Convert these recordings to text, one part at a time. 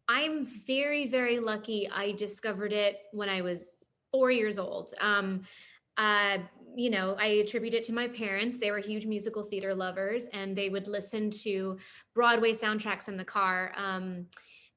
I'm very, very lucky. I discovered it when I was 4 years old. Uh, I attribute it to my parents. They were huge musical theater lovers, and they would listen to Broadway soundtracks in the car.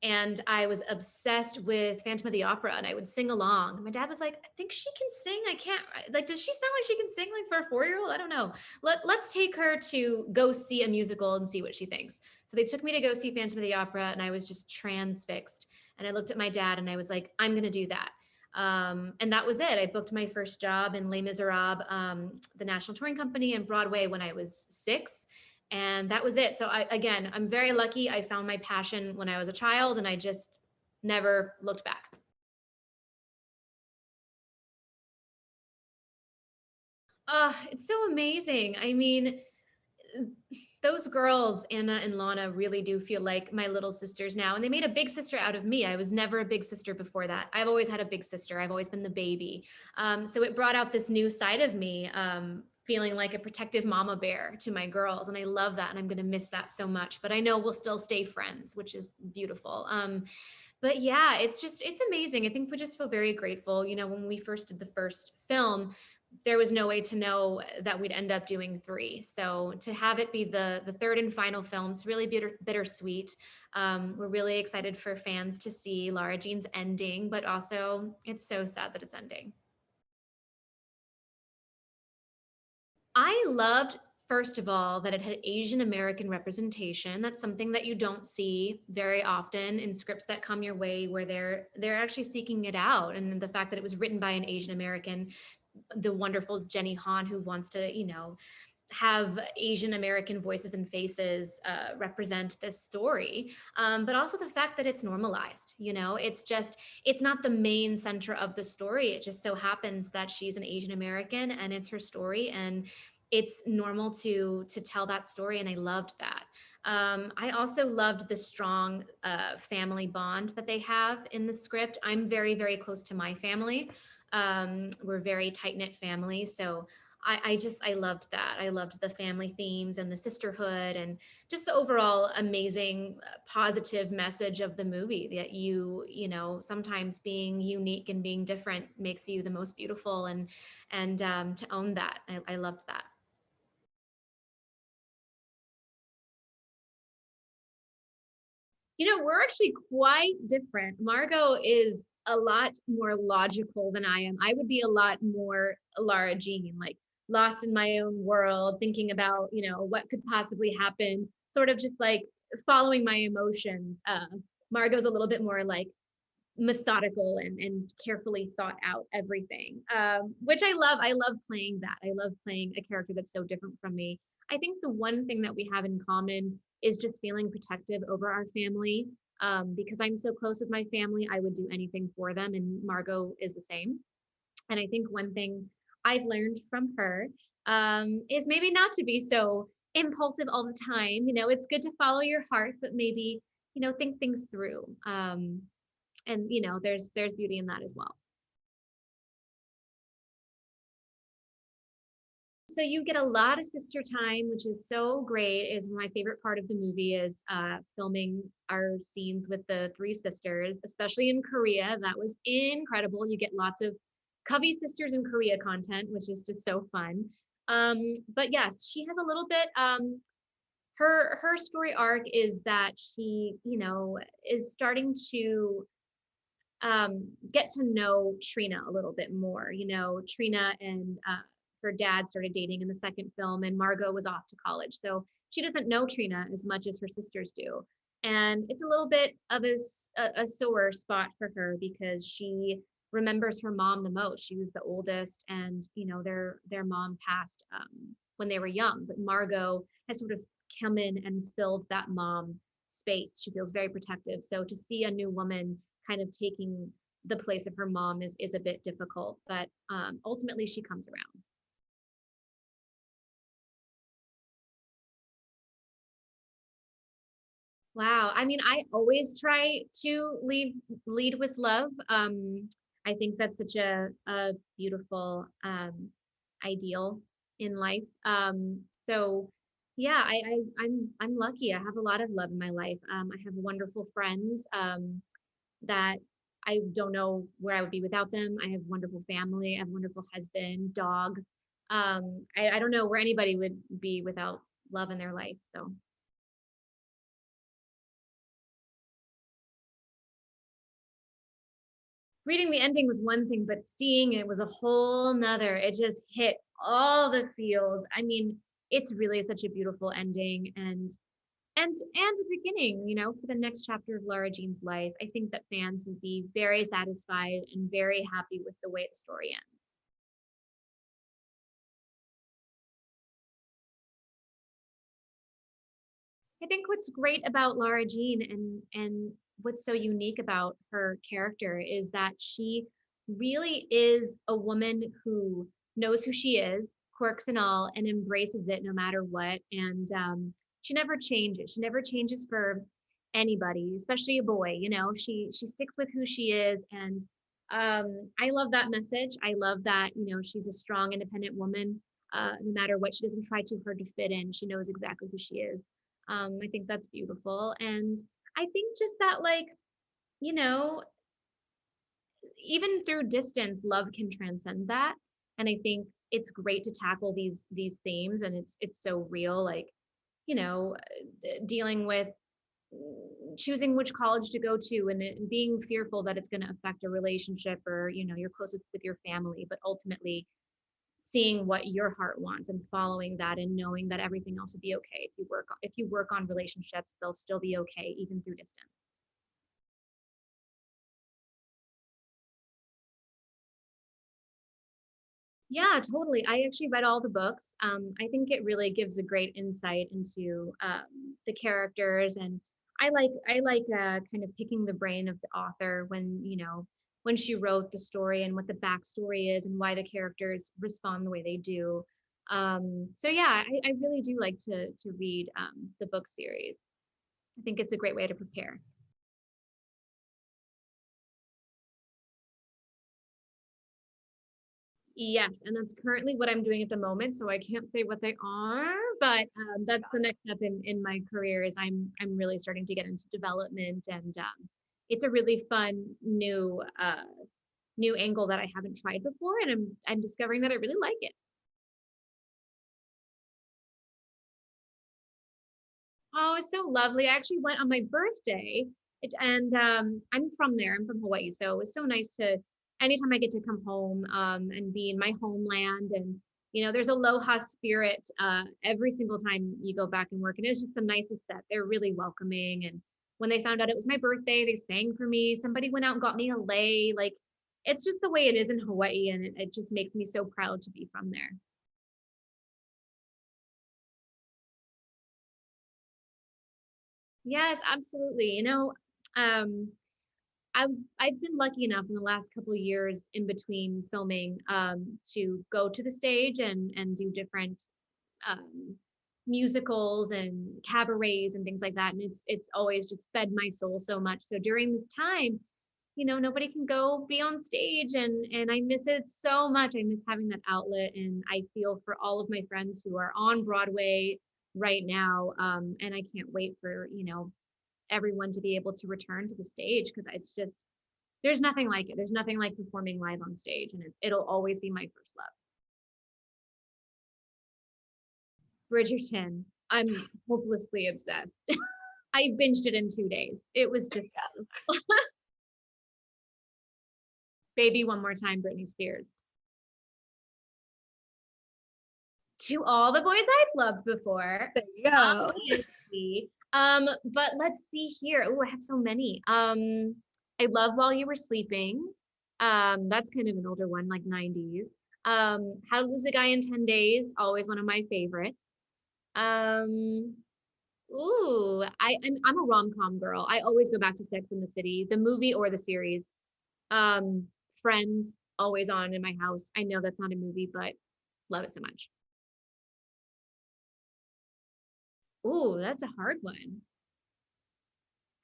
And I was obsessed with Phantom of the Opera, and I would sing along. My dad was like, "I think she can sing. I can't like. Does she sound like she can sing like for a 4-year-old? I don't know. Let's take her to go see a musical and see what she thinks." So they took me to go see Phantom of the Opera, and I was just transfixed. And I looked at my dad, and I was like, "I'm going to do that." And that was it. I booked my first job in Les Miserables, the National Touring Company, and Broadway when I was 6, and that was it. So again, I'm very lucky. I found my passion when I was a child, and I just never looked back. Oh, it's so amazing. I mean, those girls, Anna and Lana, really do feel like my little sisters now. And they made a big sister out of me. I was never a big sister before that. I've always had a big sister. I've always been the baby. So it brought out this new side of me, feeling like a protective mama bear to my girls. And I love that. And I'm going to miss that so much. But I know we'll still stay friends, which is beautiful. But yeah, it's amazing. I think we just feel very grateful. When we first did the first film, there was no way to know that we'd end up doing three. So to have it be the third and final film is really bittersweet. We're really excited for fans to see Lara Jean's ending, but also it's so sad that it's ending. I loved, first of all, that it had Asian American representation. That's something that you don't see very often in scripts that come your way, where they're actually seeking it out. And the fact that it was written by an Asian American, the wonderful Jenny Han, who wants to, have Asian American voices and faces represent this story, but also the fact that it's normalized. It's not the main center of the story. It just so happens that she's an Asian American, and it's her story, and it's normal to tell that story, and I loved that. I also loved the strong family bond that they have in the script. I'm very, very close to my family. We're very tight knit family, so I loved that. I loved the family themes and the sisterhood, and just the overall amazing positive message of the movie, that sometimes being unique and being different makes you the most beautiful, and to own that. I loved that. We're actually quite different. Margot is a lot more logical than I am. I would be a lot more Lara Jean, like lost in my own world, thinking about, what could possibly happen, sort of just like following my emotions. Margot's a little bit more like methodical and carefully thought out everything, which I love. I love playing that. I love playing a character that's so different from me. I think the one thing that we have in common is just feeling protective over our family. Because I'm so close with my family, I would do anything for them, and Margot is the same. And I think one thing I've learned from her, is maybe not to be so impulsive all the time. It's good to follow your heart, but maybe, think things through. And there's beauty in that as well. So you get a lot of sister time, which is so great. Is my favorite part of the movie is filming our scenes with the three sisters, especially in Korea. That was incredible. You get lots of Covey sisters in Korea content, which is just so fun. But yes, she has a little bit. Her story arc is that she, is starting to get to know Trina a little bit more. Trina and her dad started dating in the second film, and Margot was off to college. So she doesn't know Trina as much as her sisters do. And it's a little bit of a sore spot for her, because she remembers her mom the most. She was the oldest, and their mom passed when they were young. But Margot has sort of come in and filled that mom space. She feels very protective. So to see a new woman kind of taking the place of her mom is a bit difficult, but ultimately she comes around. Wow. I mean, I always try to lead with love. I think that's such a beautiful ideal in life. So, Yeah, I'm lucky. I have a lot of love in my life. I have wonderful friends that I don't know where I would be without them. I have wonderful family. I have a wonderful husband, dog. I don't know where anybody would be without love in their life. So reading the ending was one thing, but seeing it was a whole nother. It just hit all the feels. I mean, it's really such a beautiful ending and a beginning, for the next chapter of Laura Jean's life. I think that fans will be very satisfied and very happy with the way the story ends. I think what's great about Laura Jean and what's so unique about her character is that she really is a woman who knows who she is, quirks and all, and embraces it no matter what. And she never changes. She never changes for anybody, especially a boy. She sticks with who she is, and I love that message. I love that she's a strong, independent woman. No matter what, she doesn't try too hard to fit in. She knows exactly who she is. I think that's beautiful. And I think just that, like, you know, even through distance, love can transcend that. And I think it's great to tackle these themes, and it's so real, like, dealing with choosing which college to go to and being fearful that it's going to affect a relationship or you're close with your family, but ultimately seeing what your heart wants and following that and knowing that everything else will be okay. If you work on relationships, they'll still be okay even through distance. Yeah, totally. I actually read all the books. I think it really gives a great insight into the characters, and I like kind of picking the brain of the author when she wrote the story and what the backstory is and why the characters respond the way they do. So yeah, I really do like to read the book series. I think it's a great way to prepare. Yes, and that's currently what I'm doing at the moment, so I can't say what they are, but that's the next step in my career is I'm really starting to get into development, and it's a really fun new angle that I haven't tried before, and I'm discovering that I really like it. Oh, it's so lovely. I actually went on my birthday, and I'm from there. I'm from Hawaii, so it was so nice to anytime I get to come home and be in my homeland, and there's aloha spirit every single time you go back and work, and it was just the nicest set. They're really welcoming, and when they found out it was my birthday, they sang for me. Somebody went out and got me a lei. Like it's just the way it is in Hawaii, and it just makes me so proud to be from there. Yes, absolutely. Um, I've been lucky enough in the last couple of years in between filming to go to the stage and do different um, musicals and cabarets and things like that, and it's always just fed my soul so much. So during this time, nobody can go be on stage, and I miss it so much. I miss having that outlet, and I feel for all of my friends who are on Broadway right now, and I can't wait for everyone to be able to return to the stage because it's just there's nothing like it. There's nothing like performing live on stage, and it'll always be my first love. Bridgerton. I'm hopelessly obsessed. I binged it in 2 days. It was just baby one more time, Britney Spears. To all the boys I've loved before, There you go. obviously. But let's see here. Oh, I have so many. I love While You Were Sleeping. That's kind of an older one, like 90s. How to Lose a Guy in 10 Days, always one of my favorites. Um, ooh, I'm a rom-com girl. I always go back to Sex in the City, the movie or the series. Um, Friends, always on in my house. I know that's not a movie, but love it so much. Ooh, that's a hard one.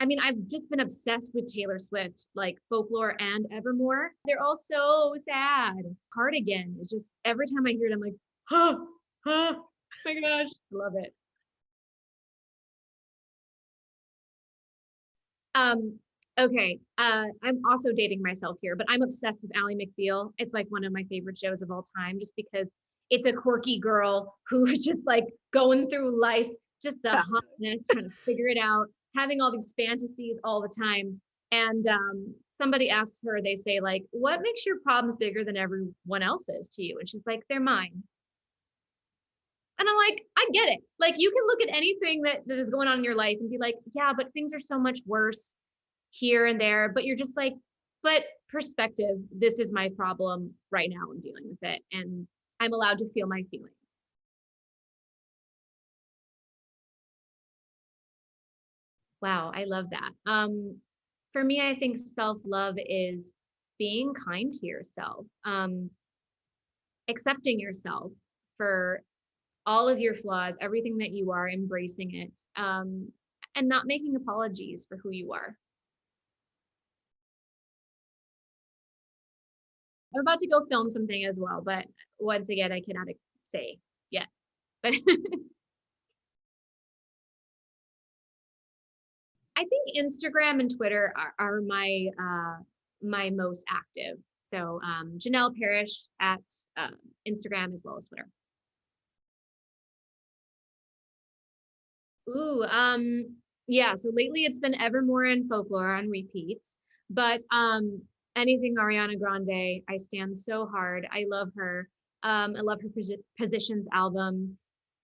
I mean, I've just been obsessed with Taylor Swift, like Folklore and Evermore. They're all so sad. Cardigan is just every time I hear it, I'm like, oh my gosh, I love it. Um, okay. I'm also dating myself here, but I'm obsessed with Ally McBeal. It's like one of my favorite shows of all time, just because it's a quirky girl who's just like going through life, just a hot mess, trying to figure it out, having all these fantasies all the time. And somebody asks her, they say, like, what makes your problems bigger than everyone else's to you? And she's like, they're mine. And I'm like, I get it. Like, you can look at anything that is going on in your life and be like, yeah, but things are so much worse here and there. But you're just like, but perspective, this is my problem right now. I'm dealing with it. And I'm allowed to feel my feelings. Wow, I love that. For me, I think self-love is being kind to yourself, accepting yourself for all of your flaws, everything that you are, embracing it, and not making apologies for who you are. I'm about to go film something as well, but once again, I cannot say yet. But I think Instagram and Twitter are my most active. So Janel Parrish at Instagram as well as Twitter. Ooh, yeah. So lately it's been Evermore and Folklore on repeats, but anything Ariana Grande, I stand so hard. I love her. I love her Positions album.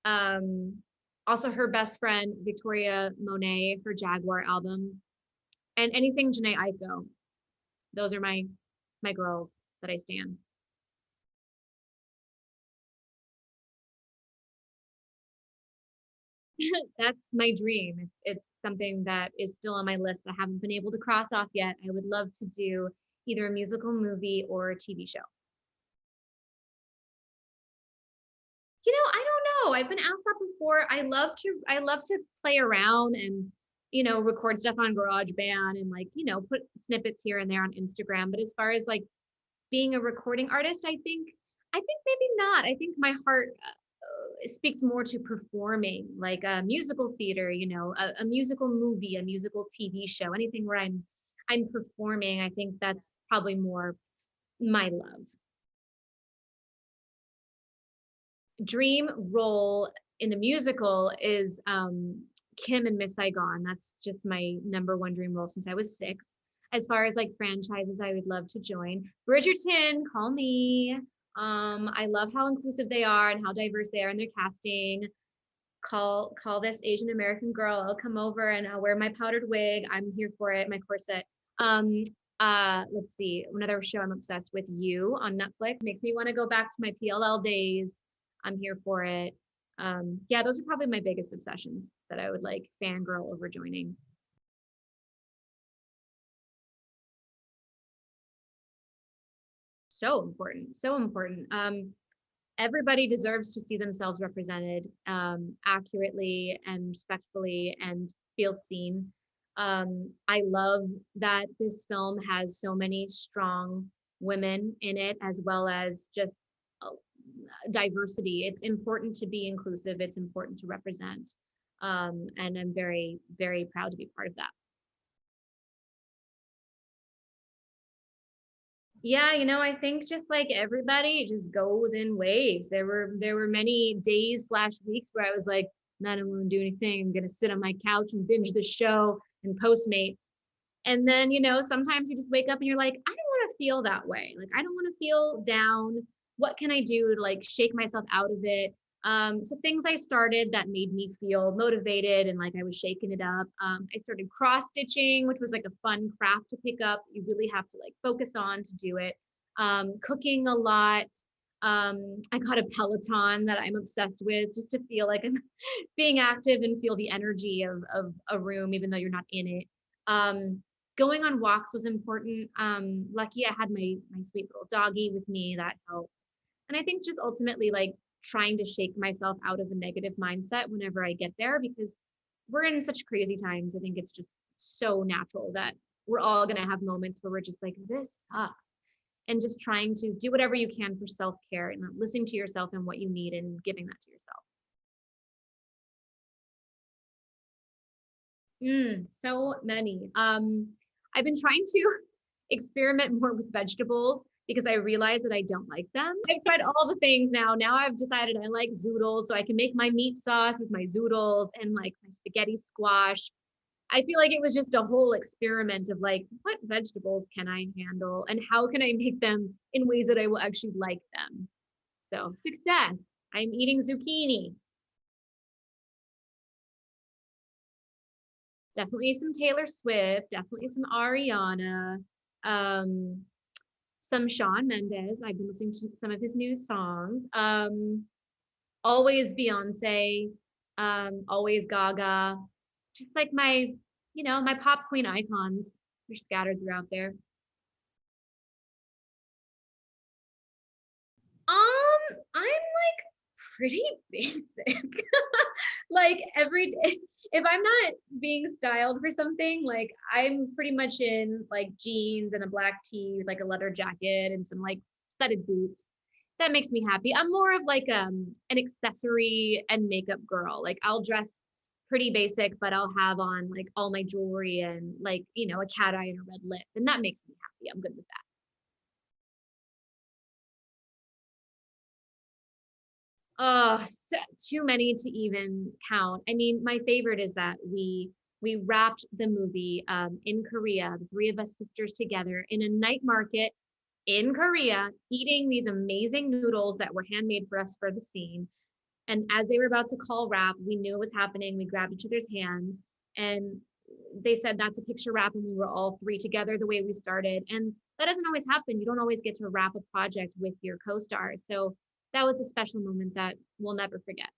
Um, Also her best friend Victoria Monet, her Jaguar album, and anything Janae Aiko. Those are my girls that I stand. That's my dream. It's something that is still on my list. I haven't been able to cross off yet. I would love to do either a musical movie or a TV show. I don't know. I've been asked that before. I love to play around and record stuff on GarageBand and like, put snippets here and there on Instagram. But as far as like being a recording artist, I think maybe not. I think my heart speaks more to performing, like a musical theater, a musical movie, a musical TV show, anything where I'm performing. I think that's probably more my love. Dream role in a musical is Kim in Miss Saigon. That's just my number one dream role since I was 6. As far as like franchises, I would love to join. Bridgerton, call me. I love how inclusive they are and how diverse they are in their casting. Call this Asian American girl. I'll come over and I'll wear my powdered wig. I'm here for it. My corset. Um, let's see. Another show I'm obsessed with, You on Netflix, makes me want to go back to my PLL days. I'm here for it. Yeah, those are probably my biggest obsessions that I would like fangirl over joining. So important, so important. Everybody deserves to see themselves represented accurately and respectfully and feel seen. I love that this film has so many strong women in it, as well as just diversity. It's important to be inclusive. It's important to represent. And I'm very, very proud to be part of that. Yeah, I think just like everybody, it just goes in waves. There were many days slash weeks where I was like, "Man, I don't want to do anything. I'm gonna sit on my couch and binge the show and Postmates." And then, sometimes you just wake up and you're like, I don't want to feel that way. Like, I don't want to feel down. What can I do to like shake myself out of it? So things I started that made me feel motivated and like I was shaking it up. I started cross stitching, which was like a fun craft to pick up. You really have to like focus on to do it. Cooking a lot. I got a Peloton that I'm obsessed with just to feel like I'm being active and feel the energy of a room, even though you're not in it. Going on walks was important. Lucky I had my sweet little doggy with me, that helped. And I think just ultimately like trying to shake myself out of a negative mindset whenever I get there, because we're in such crazy times. I think it's just so natural that we're all going to have moments where we're just like, this sucks. And just trying to do whatever you can for self-care and listening to yourself and what you need and giving that to yourself. So many. I've been trying to experiment more with vegetables because I realize that I don't like them. I've tried all the things now. Now I've decided I like zoodles, so I can make my meat sauce with my zoodles and like my spaghetti squash. I feel like it was just a whole experiment of like, what vegetables can I handle and how can I make them in ways that I will actually like them? So, success. I'm eating zucchini. Definitely some Taylor Swift, definitely some Ariana, um, some Shawn Mendes. I've been listening to some of his new songs. Always Beyonce, always Gaga. Just like my pop queen icons. They're scattered throughout there. I'm like pretty basic. Like every day, if I'm not being styled for something, like I'm pretty much in like jeans and a black tee with like a leather jacket and some like studded boots. That makes me happy. I'm more of like an accessory and makeup girl. Like I'll dress pretty basic, but I'll have on like all my jewelry and like, a cat eye and a red lip. And that makes me happy. I'm good with that. Oh, too many to even count. I mean, my favorite is that we wrapped the movie in Korea, the three of us sisters together in a night market in Korea, eating these amazing noodles that were handmade for us for the scene. And as they were about to call wrap, we knew it was happening. We grabbed each other's hands and they said that's a picture wrap, and we were all three together the way we started. And that doesn't always happen. You don't always get to wrap a project with your co-stars. So that was a special moment that we'll never forget.